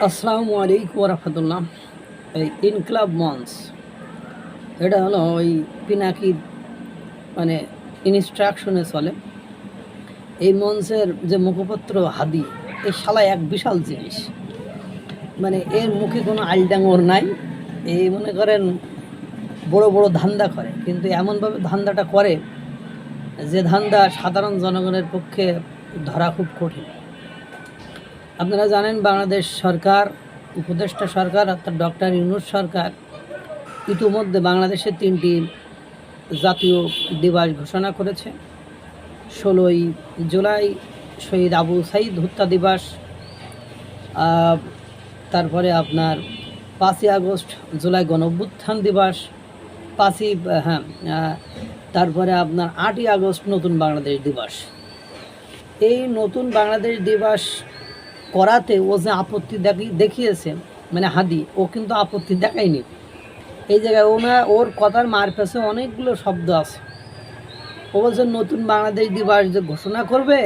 আসসালামু আলাইকুম রহমতুল্লাহ। এই ইনকলাব মঞ্চ এটা হলো ওই পিনাকির মানে ইনস্ট্রাকশনে চলে। এই মঞ্চের যে মুখপত্র হাদি, এই শালা এক বিশাল জিনিস। মানে এর মুখে কোনো আলডাঙর নাই। এই মনে করেন বড় বড় ধান্দা করে, কিন্তু এমনভাবে ধান্দাটা করে যে ধান্দা সাধারণ জনগণের পক্ষে ধরা খুব কঠিন। আপনারা জানেন বাংলাদেশ সরকার, উপদেষ্টা সরকার অর্থাৎ ডক্টর ইউনূস সরকার ইতিমধ্যে বাংলাদেশে 3টি জাতীয় দিবস ঘোষণা করেছে। 16ই জুলাই শহীদ আবু সাঈদ হত্যা দিবস, তারপরে আপনার 5ই আগস্ট জুলাই গণঅভ্যুত্থান দিবস, তারপরে আপনার 8ই আগস্ট নতুন বাংলাদেশ দিবস। এই নতুন বাংলাদেশ দিবস করাতে ও যে আপত্তি দেখিয়েছে মানে হাদি, ও কিন্তু আপত্তি দেখায়নি। এই জায়গায় ওর কথার মার পেছে অনেকগুলো শব্দ আছে। ও বলছে নতুন বাংলাদেশ দিবস যে ঘোষণা করবে,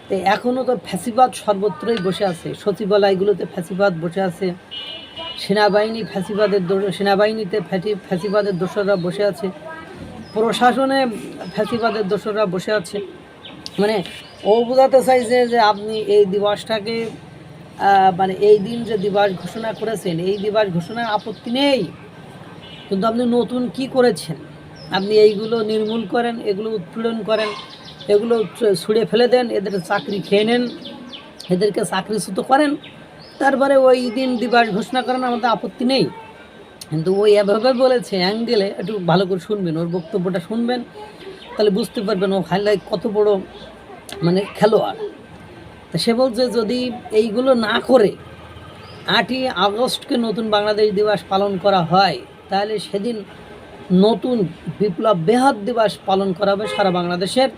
তো এখনও তো ফ্যাসিবাদ সর্বত্রই বসে আছে। সচিবালয়গুলোতে ফ্যাসিবাদ বসে আছে, সেনাবাহিনীতে ফ্যাসিবাদের দোসররা বসে আছে, প্রশাসনে ফ্যাসিবাদের দোসররা বসে আছে। মানে ও বোঝাতে চাইছে যে আপনি এই দিবসটাকে মানে এই দিন যে দিবস ঘোষণা করেছেন, এই দিবস ঘোষণার আপত্তি নেই, কিন্তু আপনি নতুন কি করেছেন, আপনি এইগুলো নির্মূল করেন, এগুলো উৎপীড়ন করেন, এগুলো ছুঁড়ে ফেলে দেন, এদের চাকরি খেয়ে নেন, এদেরকে চাকরিচ্যুত করেন, তারপরে ওই দিন দিবস ঘোষণা করেন, আমাদের আপত্তি নেই। কিন্তু ওই এভাবে বলেছে অ্যাঙ্গেলে, একটু ভালো করে শুনবেন, ওর বক্তব্যটা শুনবেন, তাহলে বুঝতে পারবেন ও হাইলাইট কত বড় মানে খেলোয়াড়। তা সে বলছে যদি এইগুলো না করে 8ই আগস্টকে নতুন বাংলাদেশ দিবস পালন করা হয়, তাহলে সেদিন নতুন বিপ্লব বেহাত দিবস পালন করা হবে সারা বাংলাদেশের।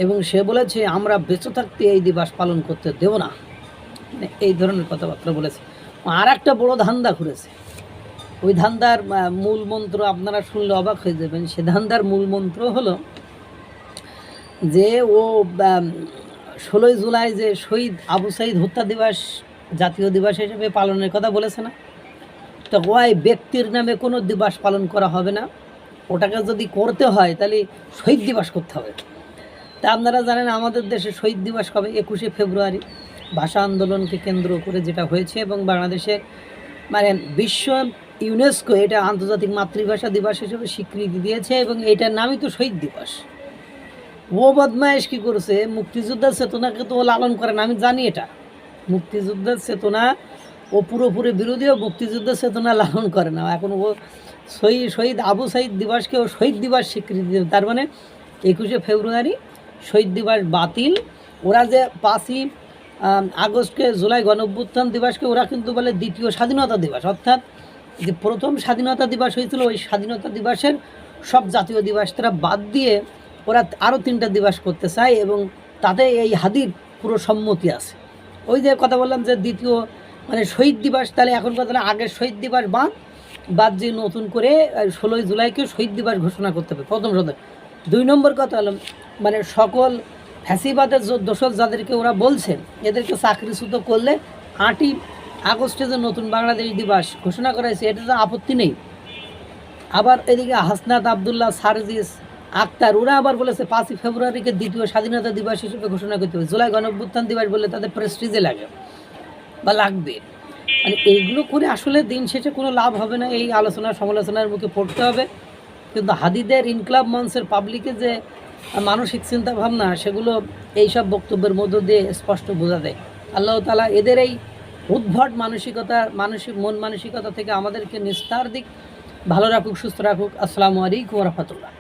এবং সে বলেছে আমরা বেঁচে থাকতে এই দিবস পালন করতে দেব না, মানে এই ধরনের কথাবার্তা বলেছে। আর একটা বড় ধান্দা করেছে। ওই ধান্দার মূল মন্ত্র আপনারা শুনলে অবাক হয়ে যাবেন। সে ধান্দার মূল মন্ত্র হলো যে ও 16ই জুলাই যে শহীদ আবু সাঈদ হত্যা দিবস জাতীয় দিবস হিসেবে পালনের কথা বলেছে না, তো ওই ব্যক্তির নামে কোনো দিবস পালন করা হবে না। ওটাকে যদি করতে হয় তাহলে শহীদ দিবস করতে হবে। তা আপনারা জানেন আমাদের দেশে শহীদ দিবস কবে? 21শে ফেব্রুয়ারি, ভাষা আন্দোলনকে কেন্দ্র করে যেটা হয়েছে। এবং বাংলাদেশের মানে বিশ্ব ইউনেস্কো এটা আন্তর্জাতিক মাতৃভাষা দিবস হিসেবে স্বীকৃতি দিয়েছে, এবং এটার নামই তো শহীদ দিবস। ও বদমায়েশ কী করেছে, মুক্তিযোদ্ধার চেতনাকে তো ও লালন করে না, আমি জানি এটা। মুক্তিযুদ্ধের চেতনা ও পুরোপুরি বিরোধীও, মুক্তিযুদ্ধের চেতনা লালন করে না। এখন ও শহীদ আবু সাঈদ দিবসকে ও শহীদ দিবস স্বীকৃতি দেবে। তার মানে 21শে ফেব্রুয়ারি শহীদ দিবস বাতিল। ওরা যে 5ই আগস্টকে জুলাই গণঅভ্যুত্থান দিবসকে ওরা কিন্তু বলে দ্বিতীয় স্বাধীনতা দিবস, অর্থাৎ যে প্রথম স্বাধীনতা দিবস হয়েছিল ওই স্বাধীনতা দিবসের সব জাতীয় দিবস তারা বাদ দিয়ে ওরা আরও 3টা দিবস করতে চায়, এবং তাতে এই হাদির পুরো সম্মতি আছে। ওই যে কথা বললাম যে দ্বিতীয় মানে শহীদ দিবস, তাহলে এখন কথা হলো আগের শহীদ দিবস বাদ যে নতুন করে 16ই জুলাইকে শহীদ দিবস ঘোষণা করতে হবে, প্রথম কথা। 2 নম্বর কথা হলো মানে সকল ফ্যাসিবাদের দোষর যাদেরকে ওরা বলছে এদেরকে চাকরিচ্যুত করলে 8ই আগস্টে যে নতুন বাংলাদেশ দিবস ঘোষণা করা হয়েছে এটা তো আপত্তি নেই। আবার এদিকে হাসনাত আবদুল্লাহ, সারজিস আক্তার ওরা আবার বলেছে 5ই ফেব্রুয়ারিকে দ্বিতীয় স্বাধীনতা দিবস হিসেবে ঘোষণা করতে হবে। জুলাই গণঅভ্যুত্থান দিবস বললে তাদের প্রেস্টিজে লাগে বা লাগবে। মানে এইগুলো করে আসলে দিন শেষে কোনো লাভ হবে না, এই আলোচনা সমালোচনার মুখে পড়তে হবে। কিন্তু হাদিদের ইনকলাব মঞ্চের পাবলিকে যে মানসিক চিন্তাভাবনা, সেগুলো এইসব বক্তব্যের মধ্য দিয়ে স্পষ্ট বোঝা দেয়। আল্লাহ তাআলা এদের এই উদ্ভট মন মানসিকতা থেকে আমাদেরকে নিস্তার দিক, ভালো রাখুক, সুস্থ রাখুক। আসসালামু আলাইকুম ওয়া রাহমাতুল্লাহ।